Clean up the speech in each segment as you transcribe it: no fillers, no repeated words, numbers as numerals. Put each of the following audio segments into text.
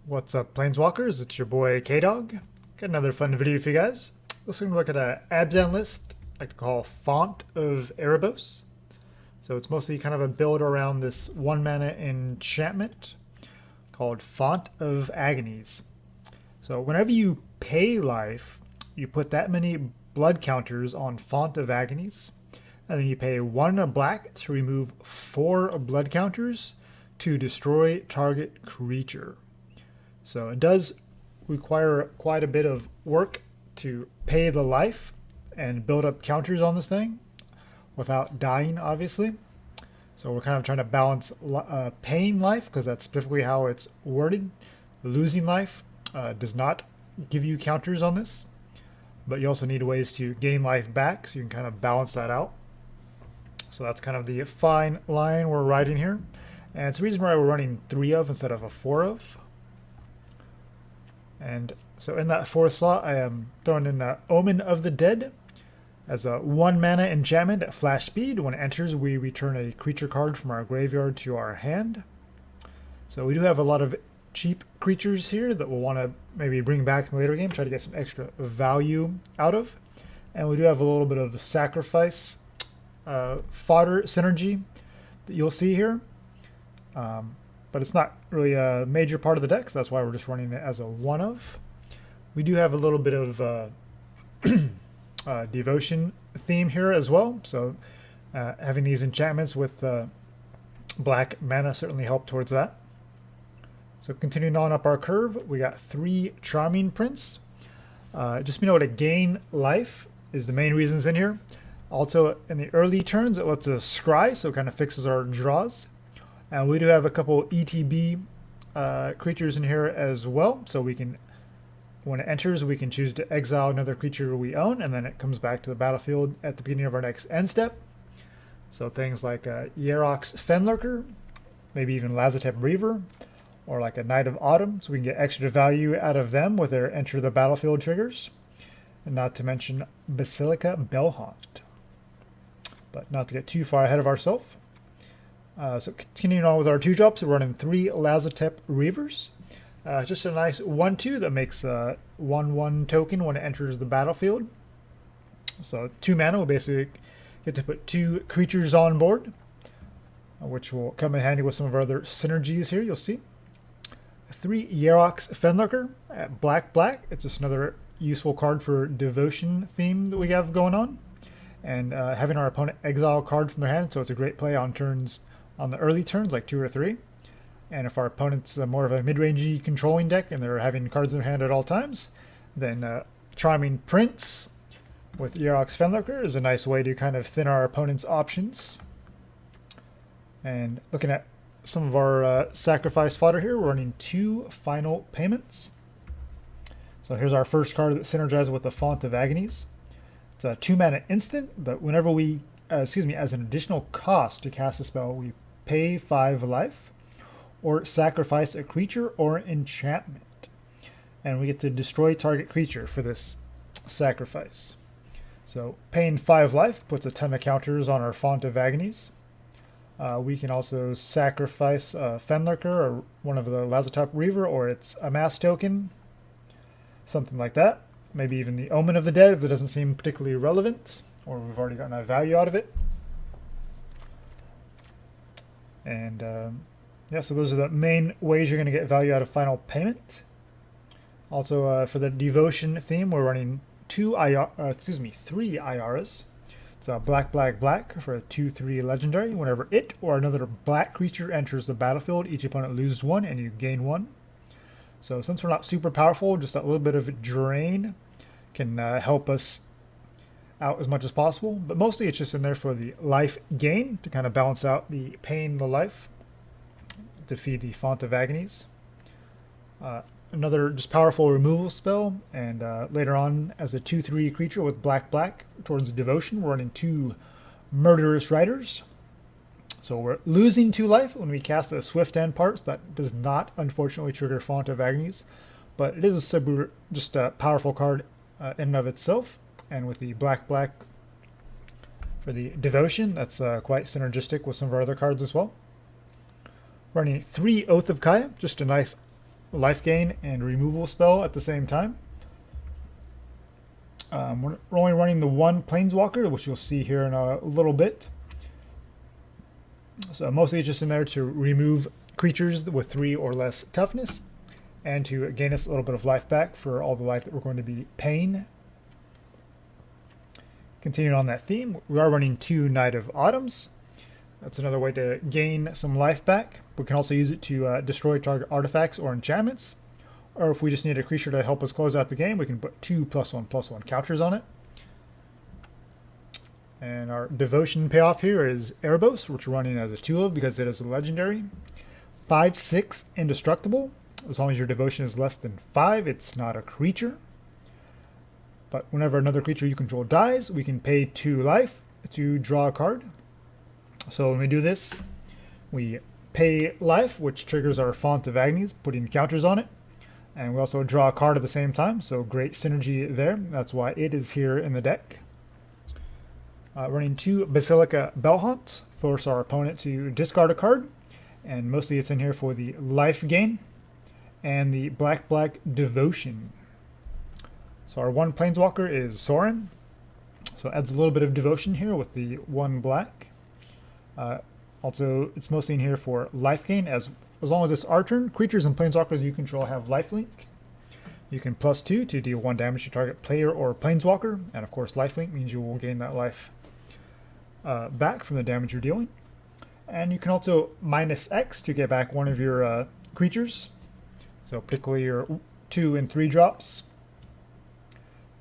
What's up, Planeswalkers? It's your boy K-Dog. Got another fun video for you guys. Let's look at an Abzan list I like to call Font of Erebos. So it's mostly kind of a build around this 1-mana enchantment called Font of Agonies. So whenever you pay life, you put that many blood counters on Font of Agonies, and then you pay 1 black to remove 4 blood counters to destroy target creature. So it does require quite a bit of work to pay the life and build up counters on this thing without dying, obviously. So we're kind of trying to balance paying life, because that's specifically how it's worded. Losing life does not give you counters on this, but you also need ways to gain life back, so you can kind of balance that out. So that's kind of the fine line we're riding here. And it's the reason why we're running 3 of instead of a 4 of. And so in that 4th slot, I am throwing in Omen of the Dead as a 1-mana enchantment at flash speed. When it enters, we return a creature card from our graveyard to our hand. So we do have a lot of cheap creatures here that we'll want to maybe bring back in the later game, try to get some extra value out of. And we do have a little bit of sacrifice fodder synergy that you'll see here. But it's not really a major part of the deck, so that's why we're just running it as a 1 of. We do have a little bit of devotion theme here as well, so having these enchantments with black mana certainly help towards that. So continuing on up our curve, we got 3 Charming Prince. Just being able to gain life is the main reasons in here. Also, in the early turns, it lets us scry, so it kind of fixes our draws. And we do have a couple ETB creatures in here as well, so we can, when it enters, we can choose to exile another creature we own, and then it comes back to the battlefield at the beginning of our next end step. So things like Yarok's Fenlurker, maybe even Lazotep Reaver, or like a Knight of Autumn, so we can get extra value out of them with their enter the battlefield triggers. And not to mention Basilica Bell-Haunt. But not to get too far ahead of ourselves. So continuing on with our 2-drops, we're running 3 Lazotep Reavers. Just a nice 1/2 that makes a 1/1 token when it enters the battlefield. So 2 mana, we'll basically get to put 2 creatures on board, which will come in handy with some of our other synergies here, you'll see. 3 Yarok's Fenlurker at black. It's just another useful card for devotion theme that we have going on. And having our opponent exile a card from their hand, so it's a great play on turns, on the early turns, like 2 or 3. And if our opponent's more of a mid-rangey controlling deck and they're having cards in their hand at all times, then Charming Prince with Yarok's Fenlurker is a nice way to kind of thin our opponent's options. And looking at some of our sacrifice fodder here, we're running 2 Final Payments. So here's our first card that synergizes with the Font of Agonies. It's a 2-mana instant, but whenever we, as an additional cost to cast a spell, we pay 5 life, or sacrifice a creature or enchantment. And we get to destroy target creature for this sacrifice. So paying 5 life puts a ton of counters on our Font of Agonies. We can also sacrifice Fenlurker or one of the Lazotep Reaver or its Amass token, something like that. Maybe even the Omen of the Dead if it doesn't seem particularly relevant, or we've already gotten a value out of it. And yeah, so those are the main ways you're going to get value out of Final Payment. Also, for the devotion theme, we're running 3 Ayaras. It's a black for a 2/3 legendary. Whenever it or another black creature enters the battlefield, each opponent loses 1 and you gain 1. So since we're not super powerful, just a little bit of drain can help us out as much as possible. But mostly it's just in there for the life gain to kind of balance out the pain, the life, to feed the Font of Agonies. Another just powerful removal spell, and later on as a 2/3 creature with black towards devotion, we're running 2 Murderous Riders. So we're losing 2 life when we cast a Swift End part. So that does not, unfortunately, trigger Font of Agonies, but it is a super, just a powerful card in and of itself. And with the black for the devotion, that's quite synergistic with some of our other cards as well. Running 3 Oath of Kaya, just a nice life gain and removal spell at the same time. We're only running the one Planeswalker, which you'll see here in a little bit. So mostly it's just in there to remove creatures with 3 or less toughness, and to gain us a little bit of life back for all the life that we're going to be paying. Continuing on that theme, we are running 2 Knight of Autumns. That's another way to gain some life back. We can also use it to destroy target artifacts or enchantments. Or if we just need a creature to help us close out the game, we can put 2 +1/+1 counters on it. And our devotion payoff here is Erebos, which we're running as a 2 of because it is a legendary. 5/6 indestructible. As long as your devotion is less than 5, it's not a creature. But whenever another creature you control dies, we can pay 2 life to draw a card. So when we do this, we pay life, which triggers our Font of Agonies, putting counters on it. And we also draw a card at the same time, so great synergy there. That's why it is here in the deck. Running 2 Basilica Bell-Haunt, force our opponent to discard a card. And mostly it's in here for the life gain and the black devotion. So our 1 Planeswalker is Sorin. So it adds a little bit of devotion here with the 1 black. Also, it's mostly in here for life gain. As long as it's our turn, creatures and Planeswalkers you control have lifelink. You can +2 to deal 1 damage to target player or Planeswalker. And of course, lifelink means you will gain that life back from the damage you're dealing. And you can also -X to get back one of your creatures. So particularly your 2 and 3 drops.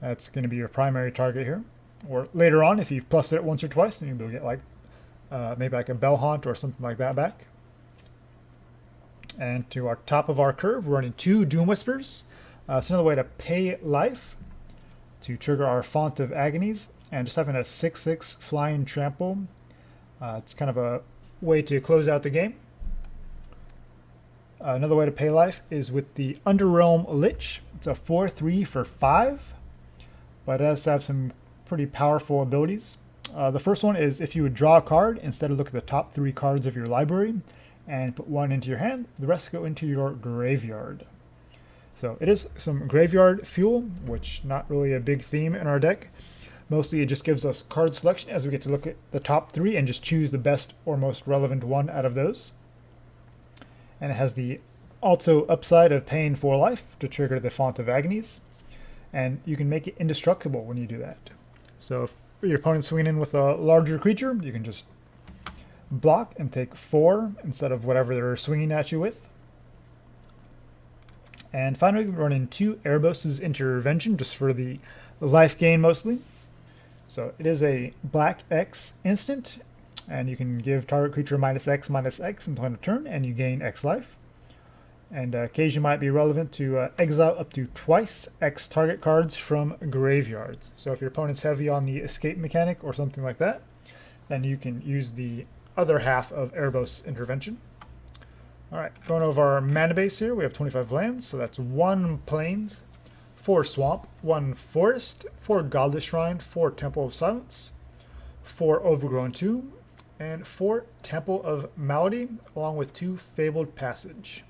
That's going to be your primary target here. Or later on, if you've plussed it once or twice, then you'll be able to get like maybe like a Bell-Haunt or something like that back. And to our top of our curve, we're running 2 Doom Whispers. It's another way to pay life to trigger our Font of Agonies. And just having a 6/6 flying trample, it's kind of a way to close out the game. Another way to pay life is with the Underrealm Lich. It's a 4/3 for 5, but it has to have some pretty powerful abilities. The first one is if you would draw a card, instead of look at the top 3 cards of your library and put 1 into your hand, the rest go into your graveyard. So it is some graveyard fuel, which not really a big theme in our deck. Mostly it just gives us card selection as we get to look at the top 3 and just choose the best or most relevant one out of those. And it has the also upside of paying 4 life to trigger the Font of Agonies. And you can make it indestructible when you do that. So if your opponent's swinging in with a larger creature, you can just block and take 4 instead of whatever they're swinging at you with. And finally, we're running 2 Erebos' Intervention just for the life gain mostly. So it is a black X instant, and you can give target creature -X/-X until end of turn, and you gain X life. And occasion might be relevant to exile up to twice X target cards from graveyards. So if your opponent's heavy on the escape mechanic or something like that, then you can use the other half of Erebos Intervention. Alright, going over our mana base here, we have 25 lands, so that's 1 Plains, 4 Swamp, 1 Forest, 4 Godless Shrine, 4 Temple of Silence, 4 Overgrown Tomb, and 4 Temple of Malady, along with 2 Fabled Passage.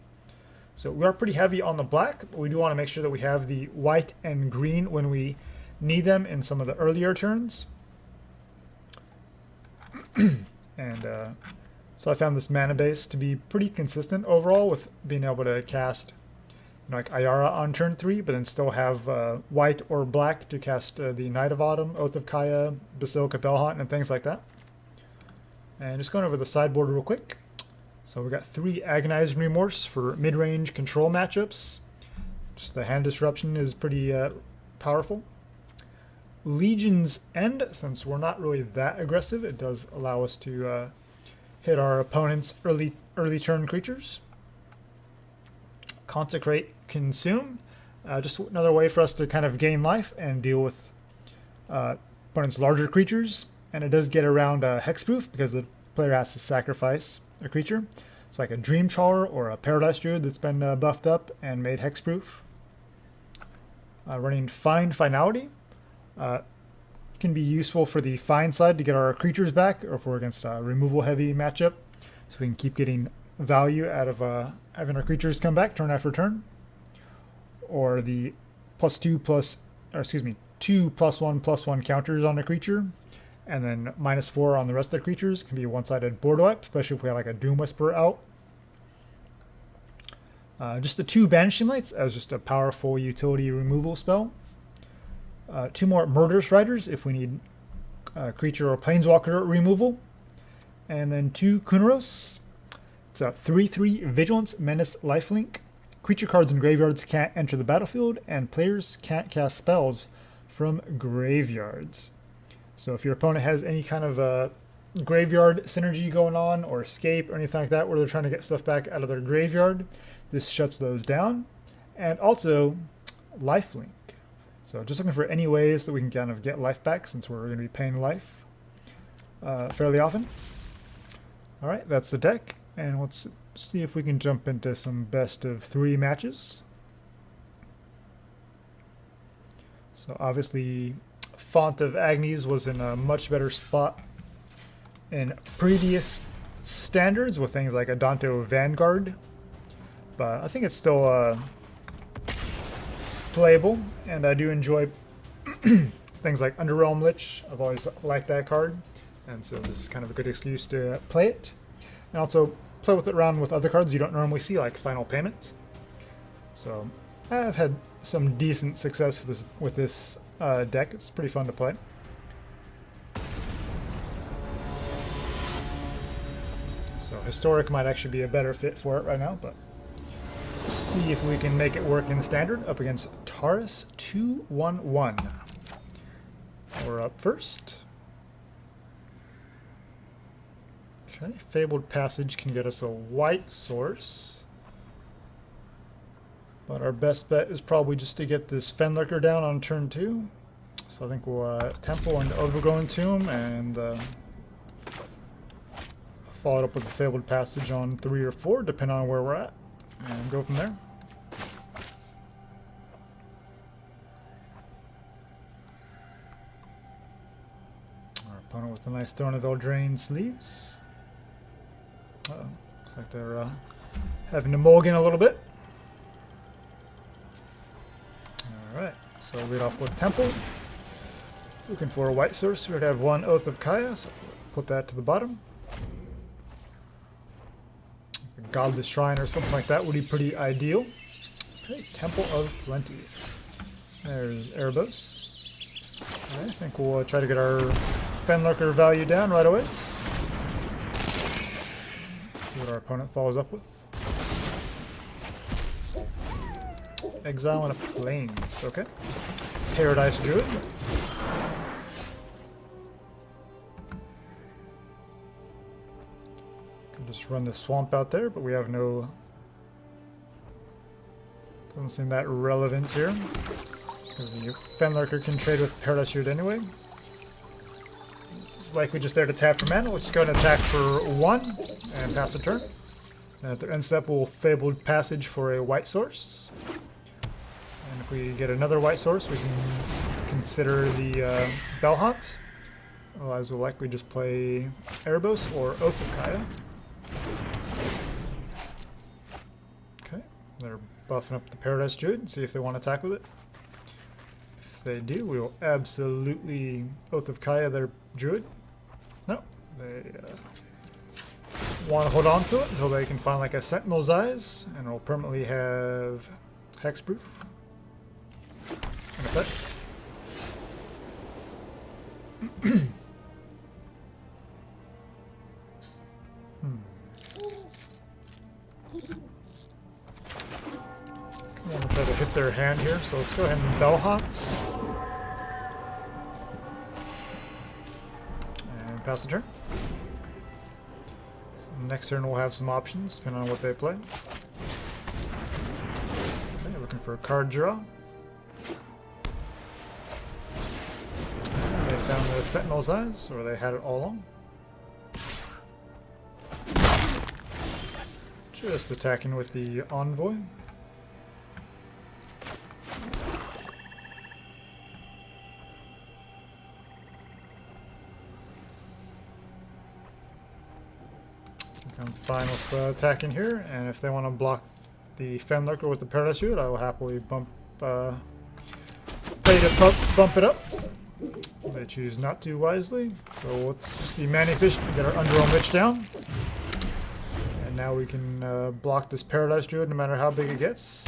So we are pretty heavy on the black, but we do want to make sure that we have the white and green when we need them in some of the earlier turns. And so I found this mana base to be pretty consistent overall with being able to cast like Ayara on turn 3, but then still have white or black to cast the Knight of Autumn, Oath of Kaya, Basilica Bell-Haunt, and things like that. And just going over the sideboard real quick. So we got 3 Agonizing Remorse for mid-range control matchups. Just the hand disruption is pretty powerful. Legion's End, since we're not really that aggressive, it does allow us to hit our opponent's early turn creatures. Consecrate Consume, just another way for us to kind of gain life and deal with opponent's larger creatures. And it does get around hexproof because the player has to sacrifice a creature. It's like a Dream Char or a Paradise Druid that's been buffed up and made hexproof. Running Find Finality can be useful for the find side to get our creatures back, or if we're against a removal heavy matchup, so we can keep getting value out of having our creatures come back turn after turn. or the two +1/+1 counters on a creature, and then -4 on the rest of the creatures can be one-sided board wipe, especially if we have like a Doom Whisperer out. Just the 2 Banishing Lights as just a powerful utility removal spell. 2 more Murderous Riders if we need creature or planeswalker removal. And then 2 Kunoros. It's a 3/3 Vigilance, Menace, Lifelink. Creature cards in graveyards can't enter the battlefield, and players can't cast spells from graveyards. So if your opponent has any kind of graveyard synergy going on, or escape, or anything like that, where they're trying to get stuff back out of their graveyard, this shuts those down. And also, lifelink. So just looking for any ways that we can kind of get life back, since we're going to be paying life fairly often. Alright, that's the deck, and let's see if we can jump into some best of 3 matches. So obviously, Font of Agonies was in a much better spot in previous standards with things like Adonto Vanguard, but I think it's still playable, and I do enjoy things like Underrealm Lich. I've always liked that card, and so this is kind of a good excuse to play it, and also play with it around with other cards you don't normally see, like Final Payment. So I've had some decent success with this deck. It's pretty fun to play. So Historic might actually be a better fit for it right now, but let's see if we can make it work in Standard up against Taurus 2/1/1. We're up first. Okay, Fabled Passage can get us a white source, but our best bet is probably just to get this Fenlurker down on turn 2. So I think we'll Temple and Overgrown Tomb, and follow it up with a Fabled Passage on 3 or 4, depending on where we're at, and go from there. Our opponent with a nice Throne of Eldraine sleeves. Looks like they're having to mulligan a little bit. Alright, so lead off with Temple. Looking for a white source. We would have 1 Oath of Kaya, so put that to the bottom. A Godless Shrine or something like that would be pretty ideal. Okay, Temple of Plenty. There's Erebos. Alright, I think we'll try to get our Fenlurker value down right away. See what our opponent follows up with. Exile and a Plains, okay. Paradise Druid. Can just run the swamp out there, but we have no... Doesn't seem that relevant here, because the Fenlurker can trade with Paradise Druid anyway. It's likely just there to tap for mana. We'll just go and attack for 1 and pass the turn. And at the end step, we'll Fabled Passage for a white source. And if we get another white source, we can consider the Bell-Haunt. Otherwise, we'll likely just play Erebos or Oath of Kaya. Okay, they're buffing up the Paradise Druid and see if they want to attack with it. If they do, we will absolutely Oath of Kaya their Druid. No, they want to hold on to it until they can find like a Sentinel's Eyes, and we'll permanently have Hexproof in effect. I'm gonna try to hit their hand here, so let's go ahead and Bell-Haunt. And pass the turn. So next turn we'll have some options, depending on what they play. Okay, looking for a card draw. They found the Sentinel's Eyes, or they had it all along. Just attacking with the Envoy. I'm fine with attacking here, and if they want to block the Fenlurker with the Paradise Druid, I will happily pay to bump it up. They choose not to wisely, so let's just be mana efficient and get our Underrealm Lich down. And now we can block this Paradise Druid no matter how big it gets,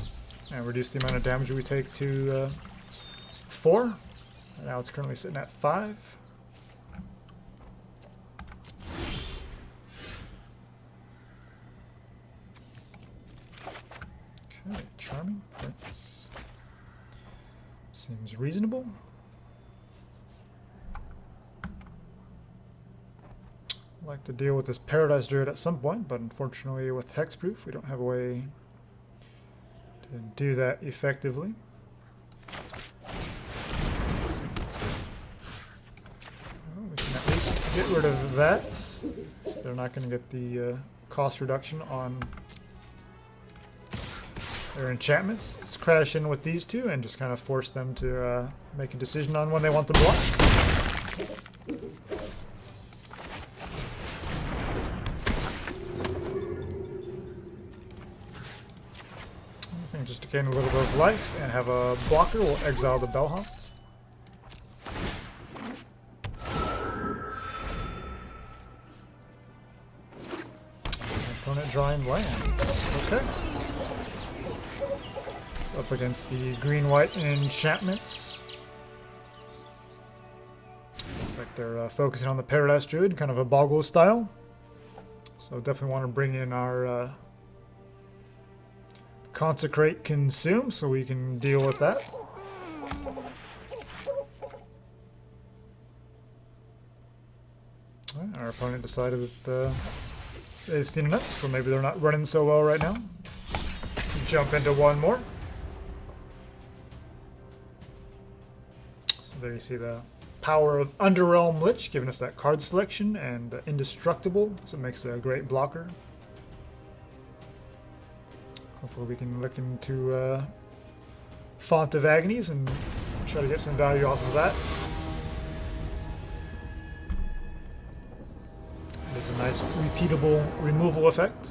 and reduce the amount of damage we take to 4. And now it's currently sitting at 5. Okay, Charming Prince. Seems reasonable. I'd like to deal with this Paradise Druid at some point, but unfortunately with Hexproof we don't have a way to do that effectively. Well, we can at least get rid of that. They're not going to get the cost reduction on their enchantments. Let's crash in with these two and just kind of force them to make a decision on when they want to block. I think just to gain a little bit of life and have a blocker, we'll exile the Bell-Haunt. Opponent drawing lands. Okay. Up against the green-white enchantments. Looks like they're focusing on the Paradise Druid, kind of a Boggle style. So definitely want to bring in our Consecrate Consume so we can deal with that. Right, our opponent decided that they've seen enough, so maybe they're not running so well right now. Jump into one more. There you see the power of Underrealm Lich, giving us that card selection and indestructible, so it makes a great blocker. Hopefully we can look into Font of Agonies and try to get some value off of that. There's a nice repeatable removal effect.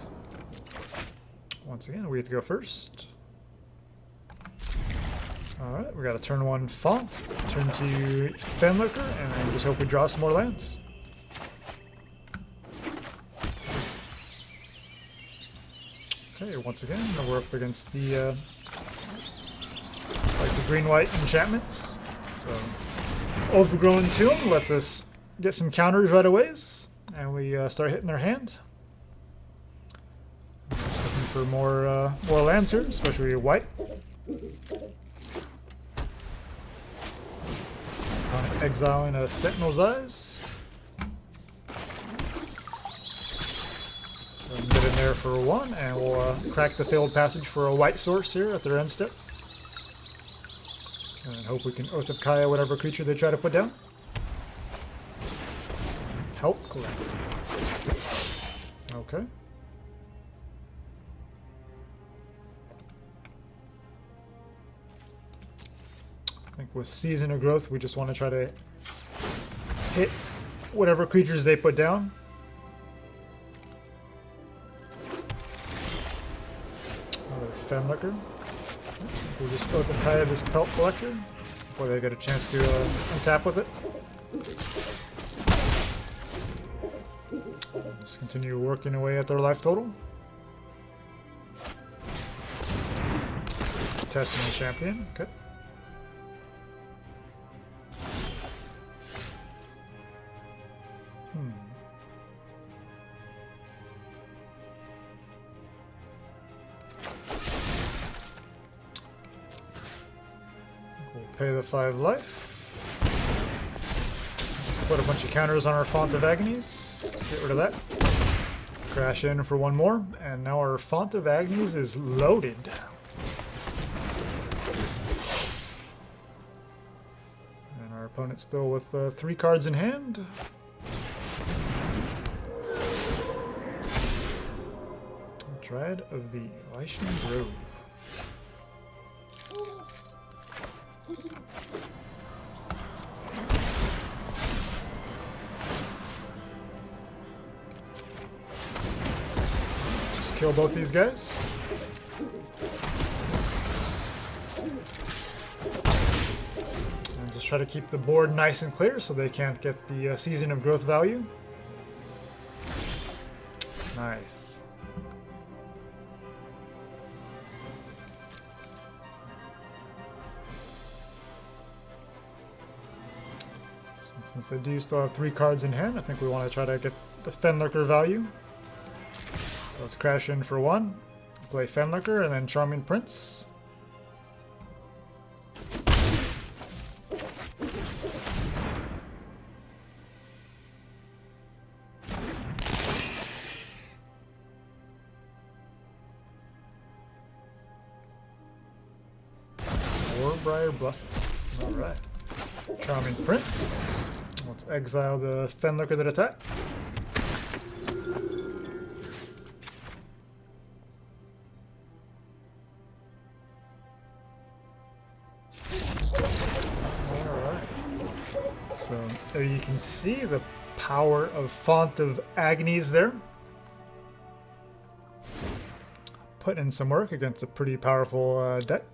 Once again, we have to go first. Alright, we got a turn 1 Font, turn 2 Fenlurker, and then just hope we draw some more lands. Okay, once again, we're up against the green-white enchantments. So, Overgrown Tomb lets us get some counters right away, and we start hitting their hand. Just looking for more lands here, especially white. Exiling a Sentinel's Eyes. So get in there for 1, and we'll crack the Fabled Passage for a white source here at their end step. And hope we can Oath of Kaya whatever creature they try to put down. Help collect. Okay. I think with Season of Growth, we just want to try to hit whatever creatures they put down. Another Fenlurker. We'll just Oath of Kaya this Pelt Collector before they get a chance to untap with it. Just continue working away at their life total. Testing the champion. Okay. Pay the 5 life. Put a bunch of counters on our Font of Agonies. Get rid of that. Crash in for 1 more, and now our Font of Agonies is loaded. And our opponent's still with 3 cards in hand. Dryad of the Lycian Grove. Just kill both these guys. Let's try to keep the board nice and clear so they can't get the Season of Growth value. Nice. Since they do still have 3 cards in hand, I think we want to try to get the Fenlurker value. So let's crash in for 1, play Fenlurker, and then Charming Prince. Warbriar Blessing. Alright. Charming Prince. Let's exile the Fenlurker that attacked. Alright. So there you can see the power of Font of Agonies there. Put in some work against a pretty powerful deck.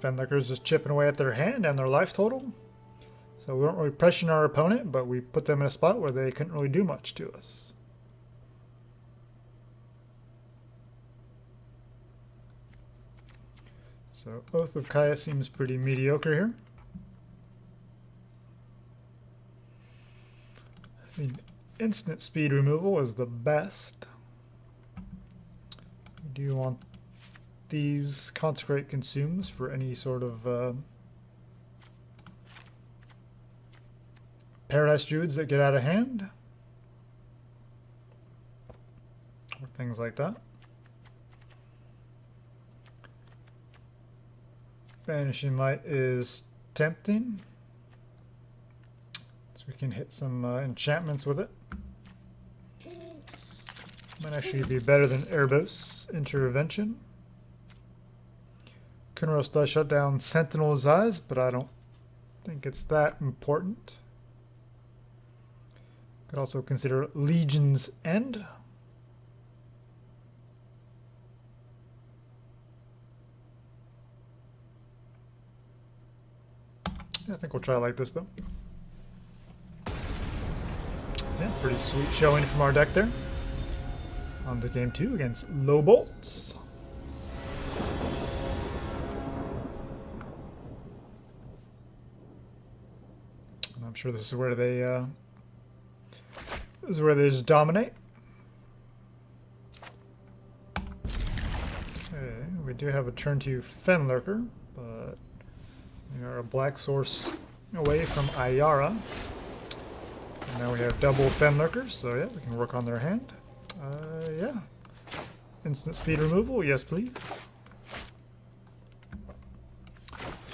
Fenlurker's just chipping away at their hand and their life total. So we weren't really pressuring our opponent, but we put them in a spot where they couldn't really do much to us. So Oath of Kaya seems pretty mediocre here. I mean, instant speed removal is the best. Do you want these Consecrate consumes for any sort of Paradise Druids that get out of hand? Or things like that. Banishing Light is tempting. So we can hit some enchantments with it. Might actually be better than Erebos Intervention. Kunros does shut down Sentinel's Eyes, but I don't think it's that important. Could also consider Legion's End. Yeah, I think we'll try like this though. Yeah, pretty sweet showing from our deck there. On to game 2 against Low Bolts. I'm sure this is where they just dominate. Okay, we do have a turn 2 Fenlurker, but we are a black source away from Ayara. And now we have double Fenlurkers, so yeah, we can work on their hand. Yeah. Instant speed removal, yes please.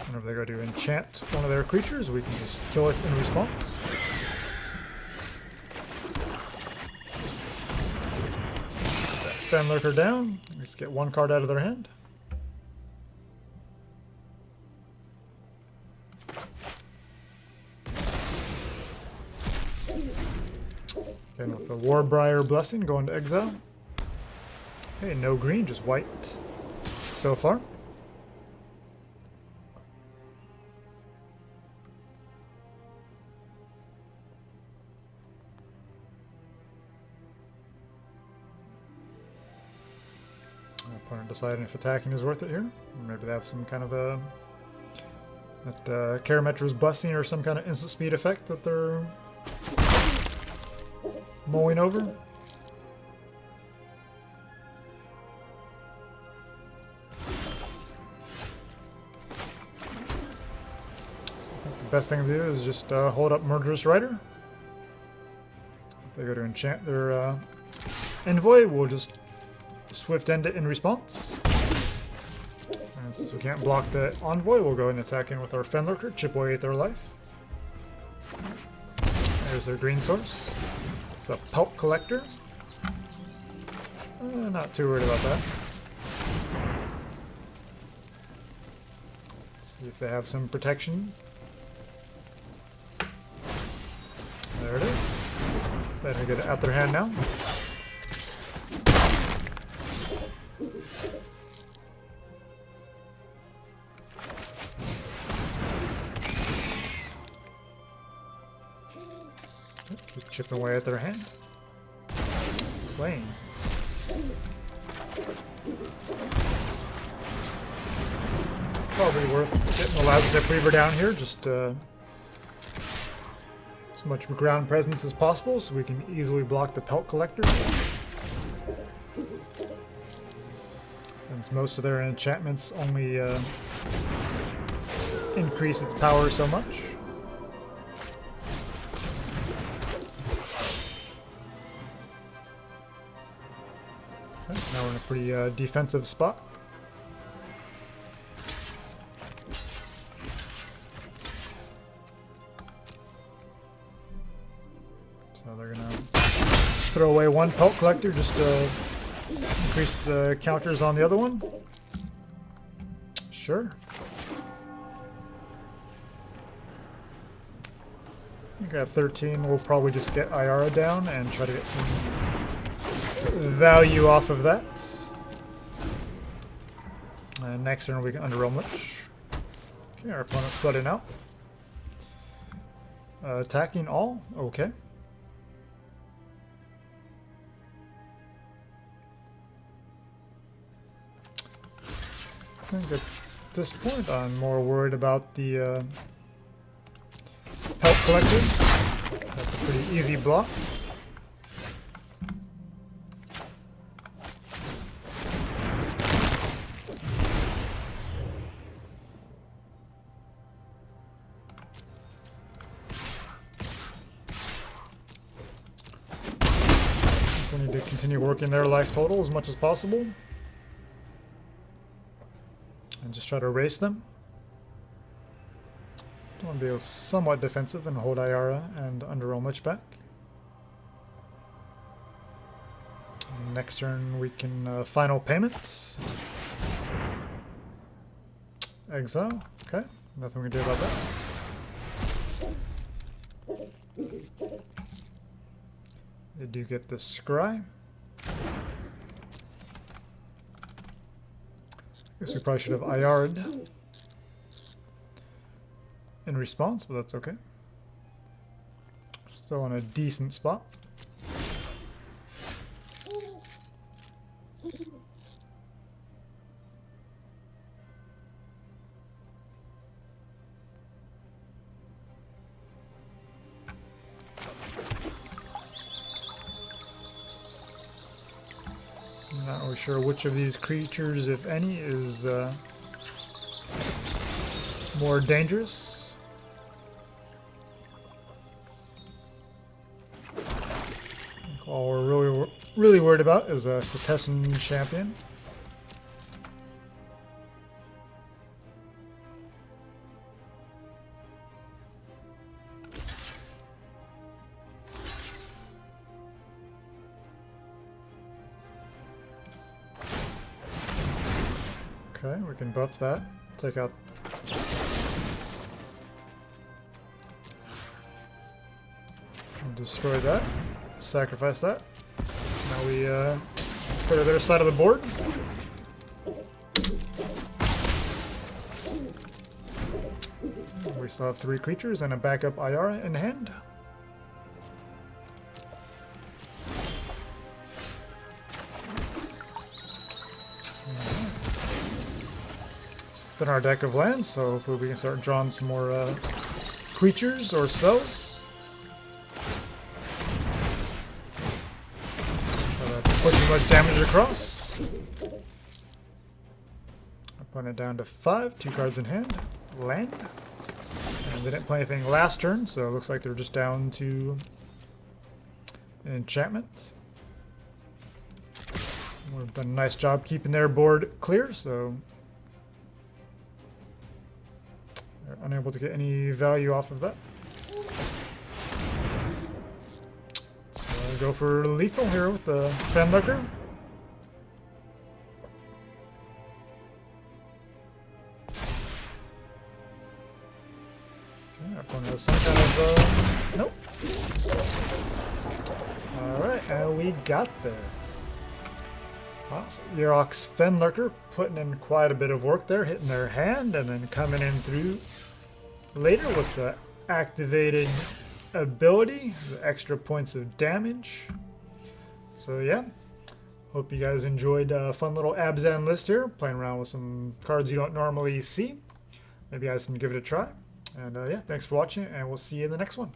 Whenever they go to enchant one of their creatures, we can just kill it in response. Put that Fenlurker down. Let's get 1 card out of their hand. Again with the Warbriar Blessing going to exile. Okay, no green, just white so far. Opponent deciding if attacking is worth it here. Or maybe they have some kind of a Karametra's Blessing or some kind of instant speed effect that they're mulling over. The best thing to do is just hold up Murderous Rider. If they go to enchant their Envoy, we'll just Swift End it in response. And since we can't block the Envoy, we'll go and attack in with our Fenlurker, chip away at their life. There's their green source. It's a Pelt Collector. Not too worried about that. Let's see if they have some protection. There it is. Better get it out their hand now. chipping away at their hand. Plains. Probably worth getting the Lazotep Reaver down here, just as much ground presence as possible so we can easily block the Pelt Collector. Since most of their enchantments only increase its power so much. Okay, now we're in a pretty defensive spot. So they're gonna throw away one Pelt Collector just to increase the counters on the other one. Sure. I think at 13 we'll probably just get Ayara down and try to get some value off of that. And next turn we can Underrealm Lich. Okay, our opponent flooding out. Attacking all, okay. I think at this point I'm more worried about the Pelt Collector. That's a pretty easy block. We need to continue working their life total as much as possible. And just try to erase them. I want to be somewhat defensive and hold Ayara and Underrealm Lich back. And next turn we can final payments. Exile. Okay, nothing we can do about that. They do get the Scry. Guess we probably should have Ayara'd in response, but that's okay. Still in a decent spot. I'm not really sure which of these creatures, if any, is more dangerous. All we're really worried about is a Cetessan champion. Okay, we can buff that. Take out. We'll destroy that. Sacrifice that. So now we put it on their side of the board. We still have 3 creatures and a backup Ayara in hand. It's in our deck of lands, so hopefully we can start drawing some more creatures or spells. Put too much damage across. Opponent down to 5, 2 cards in hand. Land. And they didn't play anything last turn, so it looks like they're just down to an enchantment. We've done a nice job keeping their board clear, so they're unable to get any value off of that. Go for lethal here with the Fenlurker. Okay, our opponent has some kind of nope. Alright, and we got there. Wow, so Yarok's Fenlurker putting in quite a bit of work there, hitting their hand and then coming in through later with the activated ability, the extra points of damage. So yeah, hope you guys enjoyed a fun little Abzan list here, playing around with some cards you don't normally see. Maybe you guys can give it a try. And yeah, thanks for watching, and we'll see you in the next one.